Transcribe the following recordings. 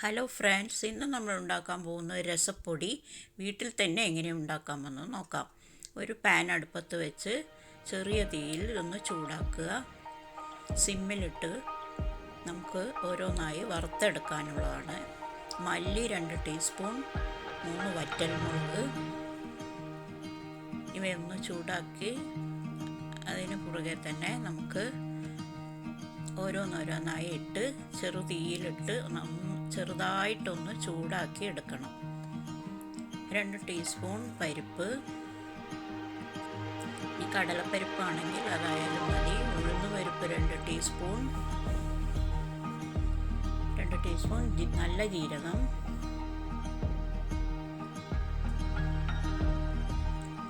Hello friends, ഇന്ന് നമ്മൾ ഉണ്ടാക്കാൻ പോകുന്ന രസപ്പൊടി വീട്ടിൽ തന്നെ എങ്ങനെ ഉണ്ടാക്കാമെന്ന് നോക്കാം. ഒരു പാൻ അടുപ്പത്ത് വെച്ച് ചെറിയ തീയിൽ ഒന്ന് ചൂടാക്കുക. സിമ്മിലിട്ട് നമുക്ക് ഓരോന്നായി വറുത്തെടുക്കാനുള്ളതാണ്. മല്ലി 2 ടീസ്പൂൺ, 3 വറ്റൽമുളക് ഇവയൊന്ന് ചൂടാക്കി അതിന് പുറകെ തന്നെ നമുക്ക് ഓരോന്നോരോന്നായി ഇട്ട് ചെറുതീയിലിട്ട് ചെറുതായിട്ടൊന്ന് ചൂടാക്കി എടുക്കണം. 2 ടീസ്പൂൺ പരിപ്പ്, ഈ കടലപ്പരിപ്പാണെങ്കിൽ അതായാലും മതി. ഉഴുന്ന് പരിപ്പ് 2 ടീസ്പൂൺ, 2 ടീസ്പൂൺ നല്ല ജീരകം,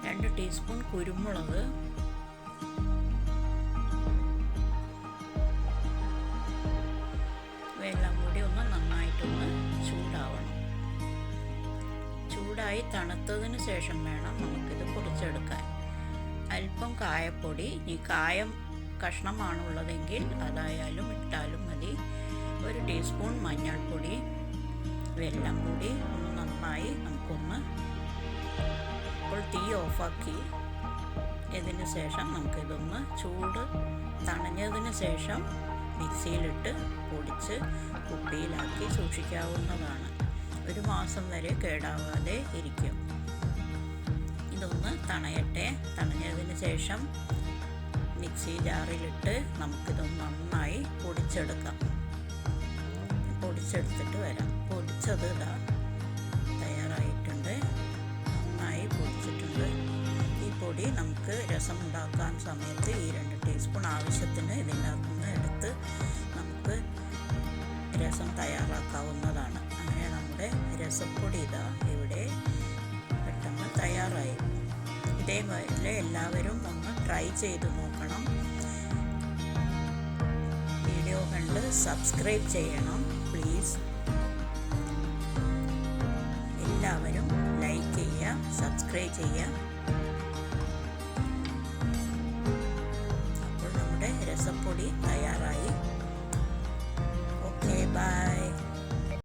2 ടീസ്പൂൺ കുരുമുളക്, ഇവയെല്ലാം കൂടി ഒന്ന് നന്നായിട്ടൊന്ന് ചൂടാവണം. ചൂടായി തണുത്തതിന് ശേഷം വേണം നമുക്കിത് പൊടിച്ചെടുക്കാൻ. അല്പം കായപ്പൊടി, ഈ കായം കഷ്ണമാണുള്ളതെങ്കിൽ അതായാലും ഇട്ടാലും മതി. 1 ടീസ്പൂൺ മഞ്ഞൾപ്പൊടി, ഇവയെല്ലാം കൂടി ഒന്ന് നന്നായി നമുക്കൊന്ന് ഇപ്പോൾ തീ ഓഫാക്കി ഇതിന് ശേഷം നമുക്കിതൊന്ന് ചൂട് തണിഞ്ഞതിന് ശേഷം മിക്സിയിലിട്ട് പൊടിച്ച് കുപ്പിയിലാക്കി സൂക്ഷിക്കാവുന്നതാണ്. 1 മാസം വരെ കേടാവാതെ ഇരിക്കും. ഇതൊന്ന് തണയട്ടെ. തണഞ്ഞതിന് ശേഷം മിക്സി ജാറിലിട്ട് നമുക്കിതൊന്ന് നന്നായി പൊടിച്ചെടുക്കാം. പൊടിച്ചെടുത്തിട്ട് വരാം. പൊടിച്ചത് തയ്യാറായിട്ടുണ്ട്. നന്നായി പൊടിച്ചിട്ടുണ്ട്. ഈ പൊടി നമുക്ക് രസം ഉണ്ടാക്കാൻ സമയത്ത് ഈ 2 ടീസ്പൂൺ ആവശ്യത്തിന് ഇതിനകത്തുനിന്ന് എടുത്ത് നമുക്ക് രസം തയ്യാറാക്കാവുന്നതാണ്. അങ്ങനെ നമ്മുടെ രസപ്പൊടി ഇവിടെ പെട്ടെന്ന് തയ്യാറായി. ഇതേപോലെ എല്ലാവരും ഒന്ന് ട്രൈ ചെയ്ത് നോക്കണം. വീഡിയോ കണ്ട് സബ്സ്ക്രൈബ് ചെയ്യണം പ്ലീസ്. എല്ലാവരും ലൈക്ക് ചെയ്യുക, സബ്സ്ക്രൈബ് ചെയ്യുക. രസപ്പൊടി